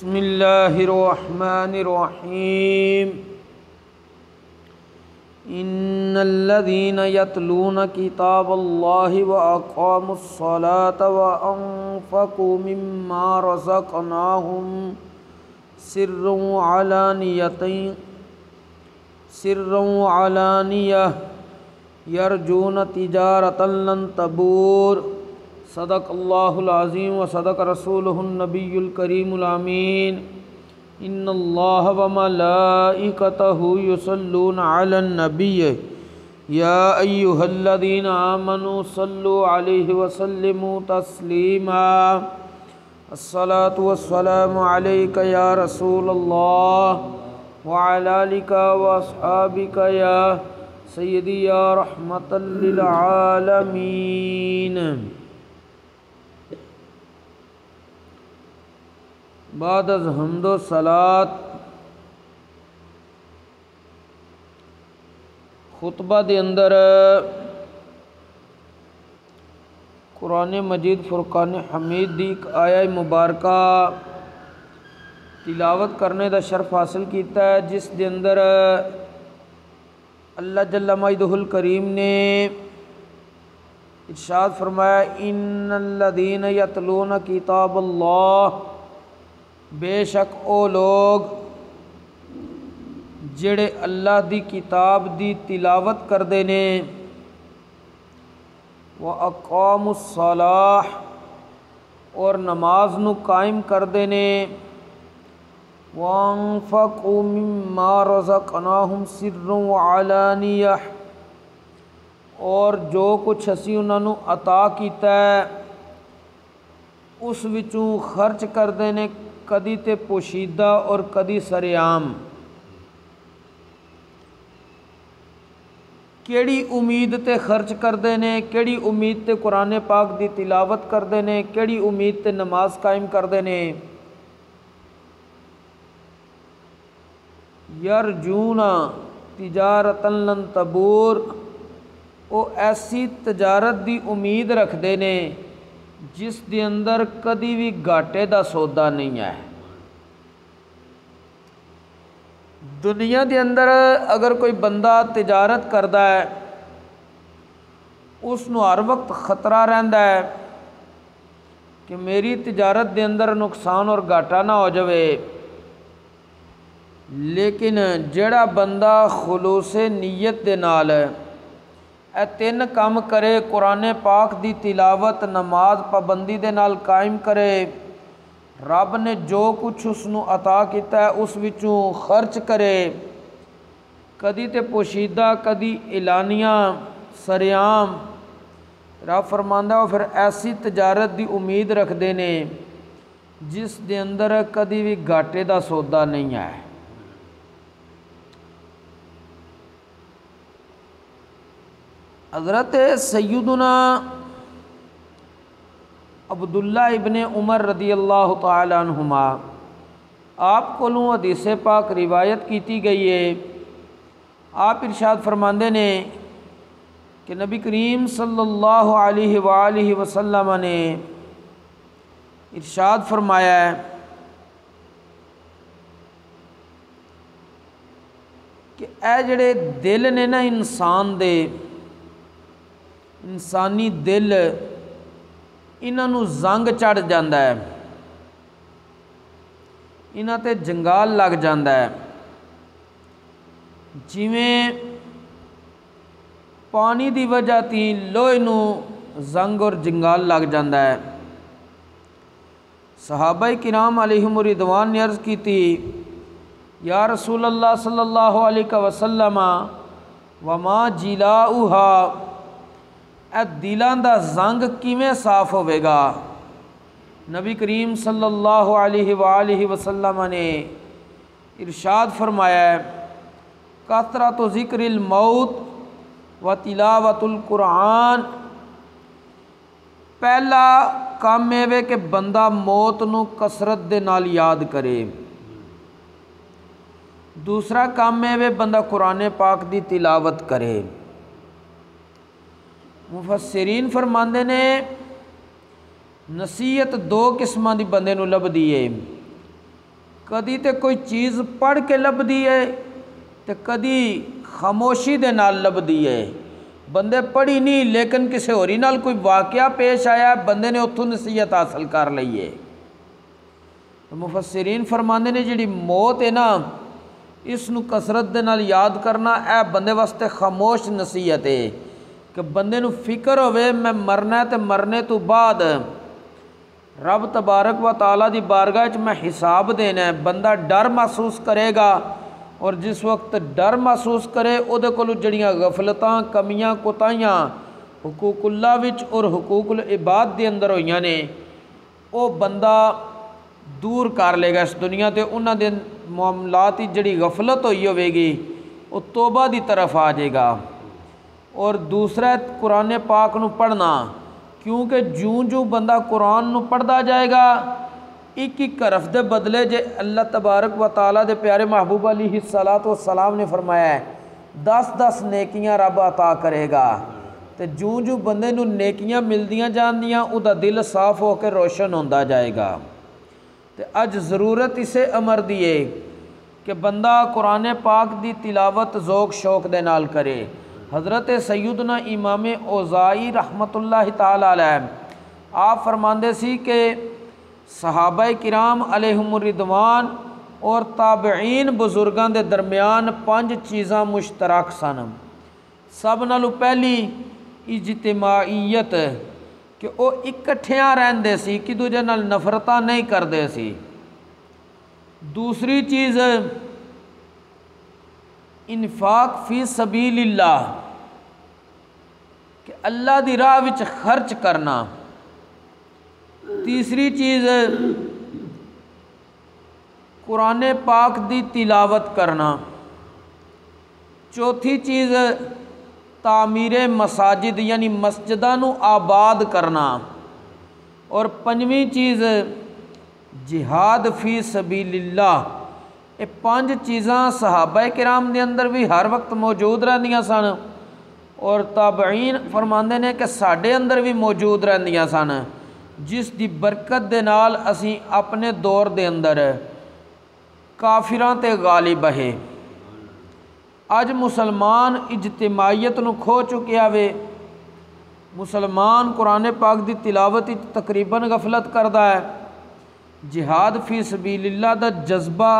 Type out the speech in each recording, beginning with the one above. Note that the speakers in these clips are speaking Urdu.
بسم اللہ الرحمن الرحیم ان الذین یتلون کتاب اللہ واقاموا الصلاة وانفقوا مما رزقناہم سرا وعلانیہ یرجون تجارتا لن تبور صدق اللہ العظیم و صدق رسولہ النبی الکریم الامین ان اللہ وملائکتہ یصلون علی النبی یا ایہا الذین آمنوا صلوا علیہ وسلموا تسلیما الصلاة والسلام علیک یا رسول اللہ وعلی آلک واصحابک یا سیدی یا رحمۃ للعالمین۔ بعد از حمد و صلات خطبہ دے اندر قرآن مجید فرقان حمید دی ایک آیہ مبارکہ تلاوت کرنے دا شرف حاصل کیتا ہے، جس دے اندر اللہ جل مجدہ الکریم نے ارشاد فرمایا ان الذین یتلون کتاب اللہ، بے شک او لوگ جڑے اللہ دی کتاب دی تلاوت کردے نے، وَأَقَامُوا الصَّلَاةَ اور نماز نو قائم کردے نے، وَأَنفَقُوا مِمَّا رَزَقْنَاهُمْ سِرًّا وَعَلَانِيَةً اور جو کچھ اسی انہاں نو عطا کیتا ہے اس وچوں خرچ کردے نے، کدی تے پوشیدہ اور کدی سرعام۔ کیڑی امید تے خرچ کردے نے، کیڑی امید تے قرآن پاک دی تلاوت کردے نے، کیڑی امید تے نماز قائم کردے نے، یرجون تجارتا لن تبور، او ایسی تجارت دی امید رکھ دے نے جس دے اندر کدی بھی گھاٹے دا سودا نہیں ہے۔ دنیا دے اندر اگر کوئی بندہ تجارت کردا ہے اس نو ہر وقت خطرہ رہندا ہے کہ میری تجارت دے اندر نقصان اور گھاٹا نہ ہو جاوے، لیکن جڑا بندہ خلوص نیت دے نال اے تین کام کرے، قرآن پاک دی تلاوت، نماز پابندی دے نال قائم کرے، رب نے جو کچھ اس نو عطا کیتا ہے اس وچوں خرچ کرے، کدی تے پوشیدہ کدی اعلانیہ سرعام، رب فرماندا ہے پھر ایسی تجارت دی امید رکھ دے نے جس دے اندر کدی بھی گھاٹے دا سودا نہیں ہے۔ حضرت سیدنا عبداللہ ابن عمر رضی اللہ تعالی عنہما آپ کو حدیث پاک روایت کیتی گئی ہے، آپ ارشاد فرماندے نے کہ نبی کریم صلی اللہ علیہ وآلہ وسلم نے ارشاد فرمایا ہے کہ اے جڑے دل نے نا انسان دے، انسانی دل انہاں نو زنگ چڑھ جاندا ہے، انہاں تے جنگال لگ جاندا ہے، جویں پانی دی وجہ تی لوہے نو زنگ اور جنگال لگ جاندا ہے۔ صحابہ کرام علیہم رضوان نے عرض کی تھی یا رسول اللہ صلی اللہ علیہ وسلم وما جلاؤہا، اے دلاں دا زنگ کیویں صاف ہوے گا؟ نبی کریم صلی اللہ علیہ وآلہ وسلم نے ارشاد فرمایا ہے کثرۃ ذکر الموت و تلاوت القرآن، پہلا کام ہے کہ بندہ موت نو کثرت دے نال یاد کرے، دوسرا کام ہے بندہ قرآن پاک دی تلاوت کرے۔ مفسرین فرماندے نے نصیحت دو قسماں دی بندے نو لبدی ہے، کدی تے کوئی چیز پڑھ کے لبھی ہے تے کدی خاموشی دے نال لبھی ہے۔ بندے پڑھی نہیں لیکن کسی ہوری نال کوئی واقعہ پیش آیا بندے نے اتھوں نصیحت حاصل کر لئی ہے۔ مفسرین فرماندے نے جڑی موت ہے نا اس نو کثرت دے نال یاد کرنا اے بندے واسطے خاموش نصیحت ہے کہ بندے نو فکر ہوئے میں مرنا ہے تے مرنے تو بعد رب تبارک و تعالیٰ دی بارگاہ وچ میں حساب دینا ہے۔ بندہ ڈر محسوس کرے گا اور جس وقت ڈر محسوس کرے او دے کولوں جڑیاں غفلتاں کمیاں کوتاہیاں حقوق اللہ وچ اور حقوق العباد دے اندر ہوئیاں نے او بندہ دور کر لے گا اس دنیا تے انہاں دے معاملات کی جڑی غفلت ہوئی ہوئے گی وہ توبہ دی طرف آ جائے گا۔ اور دوسرا قرآن پاک نو پڑھنا، کیونکہ جوں بندہ قرآن نو پڑھدا جائے گا ایک حرف دے بدلے جے اللہ تبارک و تعالیٰ دے پیارے محبوب علیہ الصلاۃ والسلام نے فرمایا ہے 10 نیکیاں رب عطا کرے گا۔ تے جوں بندے نو نیکیاں ملدیاں جاندیاں او دا دل صاف ہو کے روشن ہوندا جائے گا۔ تے اج ضرورت اسے امر دیے کہ بندہ قرآن پاک دی تلاوت ذوق شوق دے نال کرے۔ حضرت سیدنا امام اوزائی رحمۃ اللہ تعالی علیہ آپ فرماندے سی کہ صحابہ کرام علیہم الرضوان اور تابعین بزرگاں دے درمیان 5 چیزاں مشترک سن۔ سب نالوں پہلی اجتماعیت کہ وہ اکٹھیاں رہندے سی کہ دوجے نال نفرتاں نہیں کردے سی۔ دوسری چیز انفاق فی سبیل اللہ کہ اللہ دی راہ وچ خرچ کرنا۔ تیسری چیز قرآن پاک دی تلاوت کرنا۔ چوتھی چیز تعمیر مساجد یعنی مسجداں نو آباد کرنا۔ اور 5ویں چیز جہاد فی سبیل اللہ۔ یہ 5 چیزاں صحابہ کرام دے اندر بھی ہر وقت موجود رہندیاں سن اور تابعین فرماندے نے کہ ساڈے اندر بھی موجود رہندیاں سن، جس دی برکت دے نال اسی اپنے دور دے اندر کافراں تے غالب ہے۔ اج مسلمان اجتماعیت نو کھو چکیا وے، مسلمان قرآن پاک دی تلاوت تقریباً غفلت کردا ہے۔ جہاد فی سبیل اللہ دا جذبہ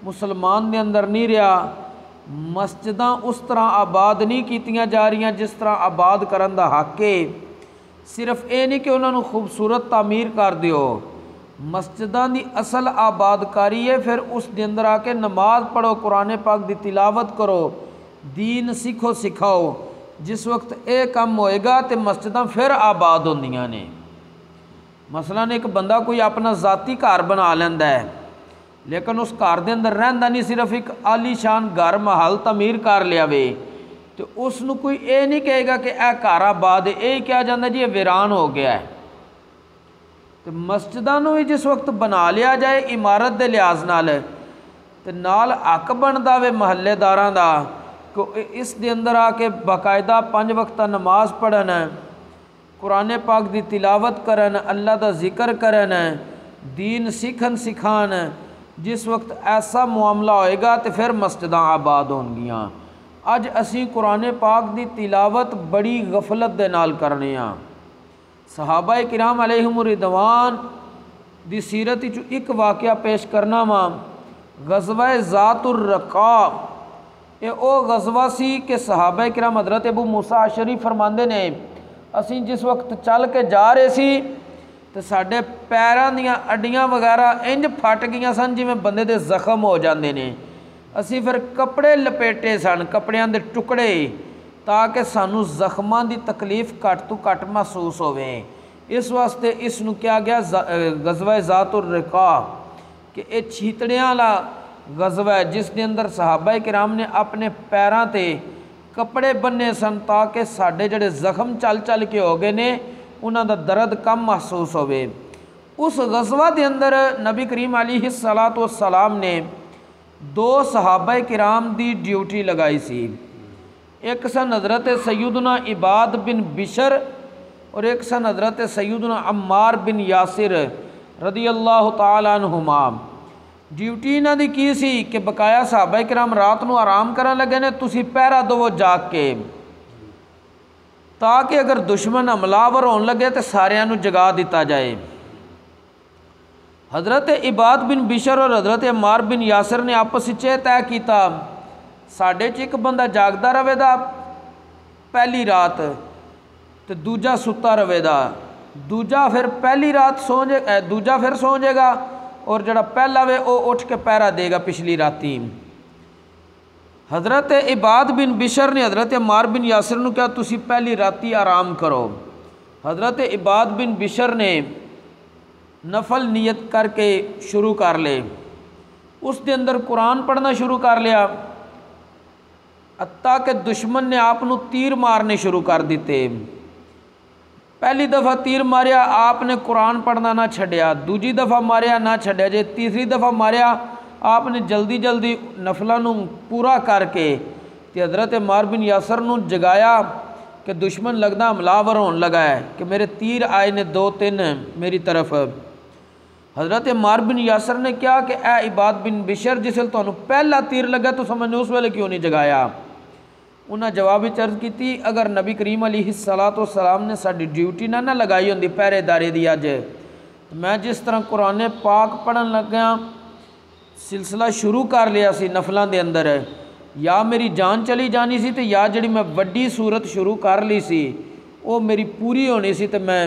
مسلمان دے اندر نہیں رہا۔ مسجداں اس طرح آباد نہیں کیتیاں جا رہیاں جس طرح آباد کرن دا حق ہے۔ صرف اے نہیں کہ انہاں نو خوبصورت تعمیر کر دیو، مسجداں دی اصل آباد کاری ہے پھر اس دے اندر آ کے نماز پڑھو، قرآن پاک دی تلاوت کرو، دین سیکھو سکھاؤ۔ جس وقت اے کم ہوئے گا تے مسجداں پھر آباد ہوندیاں نے۔ مثلاً ایک بندہ کوئی اپنا ذاتی گھر بنا لیندا ہے لیکن اس گھر دے اندر رہندا نہیں، صرف ایک عالی شان گھر محل تعمیر کر لیا وے تو اس نو کوئی اے نہیں کہے گا کہ اے گھر آباد ہے، اے کیا جاندا جی یہ ویران ہو گیا ہے۔ تو مسجداں نو جس وقت بنا لیا جائے عمارت دے لحاظ نال تے نال حق بندا وے محلے داراں دا کہ اس دے اندر آ کے باقاعدہ 5 وقتہ نماز پڑھن، قرآن پاک دی تلاوت کرن، اللہ دا ذکر کرن، دین سیکھن سکھان۔ جس وقت ایسا معاملہ ہوئے گا تو پھر مسجداں آباد ہون گیاں۔ اج اسی قرآن پاک دی تلاوت بڑی غفلت دے نال کرنے ہاں۔ صحابہ کرام علیہم الرضوان دی سیرت وچ ایک واقعہ پیش کرنا وا، غزوہ ذات الرقاع۔ یہ او غزوہ سی کہ صحابہ کرام حضرت ابو موسیٰ اشعری فرماندے نے اسی جس وقت چل کے جا رہے سی تو ساڈے پیراں دیاں اڈیاں وغیرہ انج پھٹ گئیاں سن جویں بندے دے زخم ہو جاندے نے۔ اسی پھر کپڑے لپیٹے سن، کپڑیاں دے ٹکڑے، تاکہ سانو زخماں دی تکلیف گھٹ تو گھٹ محسوس ہوئے۔ اس واسطے اس نو کیا گیا غزوہ ذات الرقاع کہ اے چھیتڑیاں والا غزوہ ہے جس دے اندر صحابہ کرام نے اپنے پیراں تے کپڑے بننے سن تاکہ ساڈے جڑے زخم چل چل کے ہو گئے نے انہاں دا درد کم محسوس ہوئے۔ اس غزوہ دے اندر نبی کریم علیہ الصلاۃ والسلام نے 2 صحابہ کرام دی ڈیوٹی لگائی سی۔ ایک سن حضرت سیدنا عباد بن بشر اور ایک سن حضرت سیدنا عمار بن یاسر رضی اللہ تعالیٰ عنہما۔ ڈیوٹی انہاں دی کی سی کہ بقایا صحابہ کرام رات نو آرام کرن لگے نے تسی پہرا دو جاگ کے، تاکہ اگر دشمن حملہ ہون لگے تو ساریاں نو جگا دیتا جائے۔ حضرت عباد بن بشر اور حضرت عمار بن یاسر نے آپس وچ طے کیتا ساڈے چ ایک بندہ جاگدا رہے دا پہلی رات تے دوجا ستا رہے دا، دوجا پھر پہلی رات سو جائے دوجا پھر سو جائے گا اور جڑا پہلا وے او اٹھ کے پہرا دے گا پچھلی راتی۔ حضرت عباد بن بشر نے حضرت عمار بن یاسر نو کہا تسی پہلی راتی آرام کرو۔ حضرت عباد بن بشر نے نفل نیت کر کے شروع کر لے، اس دے اندر قرآن پڑھنا شروع کر لیا، حتیٰ کہ دشمن نے آپ نو تیر مارنے شروع کر دیتے۔ پہلی دفعہ تیر ماریا آپ نے قرآن پڑھنا نہ چھڈیا، دوجی دفعہ ماریا نہ چھڈیا، جے تیسری دفعہ ماریا آپ نے جلدی جلدی نفلاں نو پورا کر کے تے حضرت عمار بن یاسر نو جگایا کہ دشمن لگدا حملہ ہون لگا ہے کہ میرے تیر آئے نے 2-3 میری طرف۔ حضرت عمار بن یاسر نے کہا کہ اے عباد بن بشر جس ویلے تانوں پہلا تیر لگا تو سمجھ اس ویلے کیوں نہیں جگایا؟ انہاں جواب عرض کیتی اگر نبی کریم علیہ الصلوۃ والسلام نے ساری ڈیوٹی نہ لگائی ہوندی پہرے داری دی اج میں جس طرح قرآن پاک پڑھن لگا سلسلہ شروع کر لیا سی نفلاں دے اندر، یا میری جان چلی جانی سی تے یا جڑی میں وڈی صورت شروع کر لی سی وہ میری پوری ہونی سی تے میں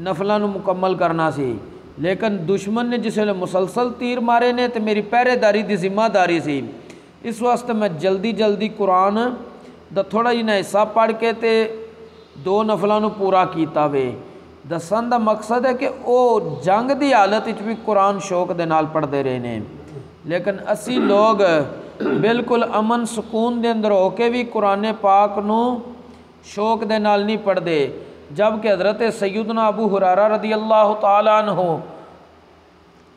نفلاں نو مکمل کرنا سی، لیکن دشمن نے جس ویلے مسلسل تیر مارے نے تے میری پہرے داری دی ذمہ داری سی، اس واسطے میں جلدی جلدی قرآن دا تھوڑا جہا حصہ پڑھ کے تے 2 نفلاں نو پورا کیتا وے۔ دسن دا مقصد ہے کہ او جنگ دی حالت وچ بھی قرآن شوق دے نال پڑھتے رہے نے، لیکن اسی لوگ بالکل امن سکون دے اندر ہو کے بھی قرآن پاک نو شوق دے نال نہیں پڑھتے، جبکہ حضرت سیدنا ابو ہریرہ رضی اللہ تعالی عنہ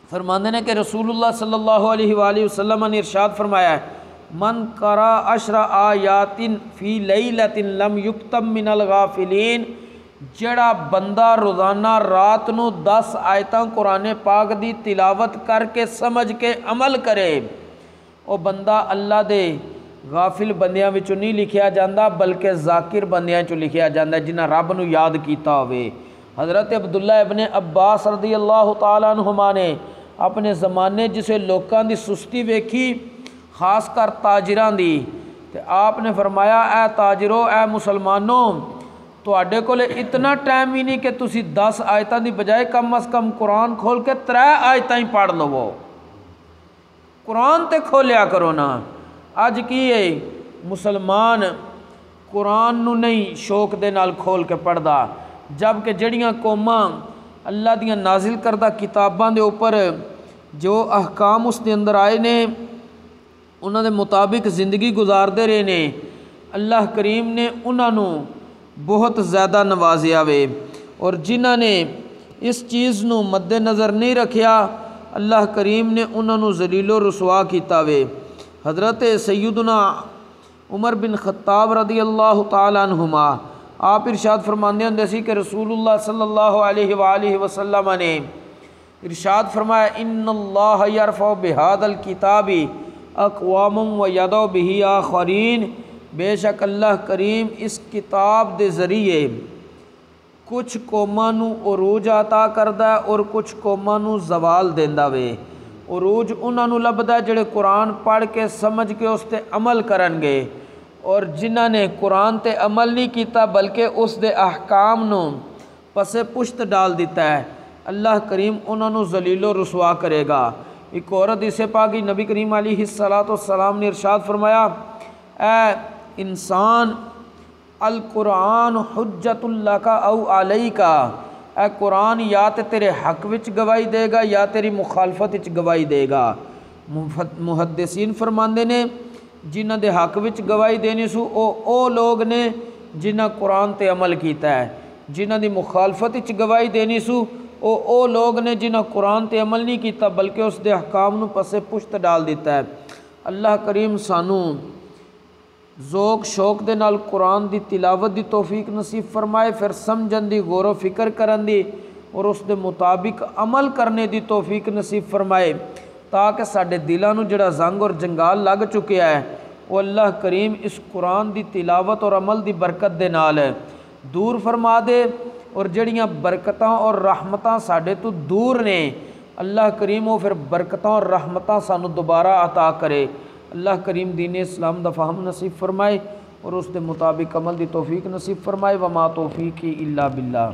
فرماندے نے کہ رسول اللہ صلی اللہ علیہ وآلہ وسلم نے ارشاد فرمایا ہے من قرأ 10 آیات فی لیلۃ لم یکتب من الغافلین، جڑا بندہ روزانہ رات نو 10 آیتاں قرآن پاک دی تلاوت کر کے سمجھ کے عمل کرے، وہ بندہ اللہ دے غافل بندیاں وچوں نہیں لکھیا جاندا بلکہ ذاکر بندیاں چوں لکھیا جاندا جنہاں رب نو یاد کیتا ہوئے۔ حضرت عبداللہ ابن عباس رضی اللہ تعالیٰ عنہما نے اپنے زمانے جسے لوکاں دی سستی ویکھی خاص کر تاجراں دی تے آپ نے فرمایا اے تاجرو اے مسلمانوں تواڈے کول اتنا ٹائم ہی نہیں کہ تسی 10 آیتاں دی بجائے کم از کم قرآن کھول کے 3 آیتاں ہی پڑھ لو، قرآن تے کھولیا کرو نا۔ اج کی ہے مسلمان قرآن نو نہیں شوق دے نال کھول کے پڑھدا، جبکہ جڑیاں قوماں اللہ دیاں نازل کردہ کتاباں دے اوپر جو احکام اس دے اندر آئے نے انہاں دے مطابق زندگی گزاردے رہے نے، اللہ کریم نے انہاں نو بہت زیادہ نوازیا وے، اور جنہاں نے اس چیز نو مد نظر نہیں رکھیا اللہ کریم نے انہاں نو ذلیل و رسوا کیتا وے۔ حضرت سیدنا عمر بن خطاب رضی اللہ تعالی عنہما آپ ارشاد فرماندے ہوندے سی کہ رسول اللہ صلی اللہ علیہ وآلہ وسلم نے ارشاد فرمایا ان اللہ یرفع بہذا الکتاب اقوام ویضع بہ آخرین، بے شک اللہ کریم اس کتاب دے ذریعے کچھ قوماں نو عروج عطا کردا ہے اور کچھ قوماں نو زوال دیندا وے۔ عروج انہاں نو لبدا ہے جڑے قرآن پڑھ کے سمجھ کے اس تے عمل کرن گے، اور جنہاں نے قرآن تے عمل نہیں کیتا بلکہ اس دے احکام نو پس پشت ڈال دیتا ہے، اللہ کریم انہاں نو ذلیل و رسوا کرے گا۔ ایک اور حدیث پاک نبی کریم علیہ الصلوۃ والسلام نے ارشاد فرمایا اے انسان القرآن حجت لک او علیک، اے قرآن یا تے تیرے حق وچ گواہی دے گا یا تیری مخالفت وچ گواہی دے گا۔ محدثین فرماندے نے جنہاں دے حق وچ گواہی دینی سو او لوگ نے جنہاں قرآن تے عمل کیتا ہے، جنہاں دی مخالفت وچ گواہی دینی سو او لوگ نے جنہاں قرآن تے عمل نہیں کیتا بلکہ اس دے احکام نو پسے پشت ڈال دیتا ہے۔ اللہ کریم سانو ذوق شوق دے نال قرآن دی تلاوت دی توفیق نصیب فرمائے، پھر سمجھن دی غور و فکر کرن دی اور اس دے مطابق عمل کرنے دی توفیق نصیب فرمائے۔ تاکہ ساڈے دلاں نوں جڑا زنگ اور جنگال لگ چکیا ہے وہ اللہ کریم اس قرآن دی تلاوت اور عمل دی برکت دے نال دور فرما دے، اور جڑیاں برکتاں اور رحمتاں ساڈے تو دور نے اللہ کریم وہ پھر برکتاں اور رحمتاں سانوں دوبارہ عطا کرے۔ اللہ کریم دین اسلام دا فہم نصیب فرمائے اور اس دے مطابق عمل دی توفیق نصیب فرمائے۔ وما توفیقی الا باللہ۔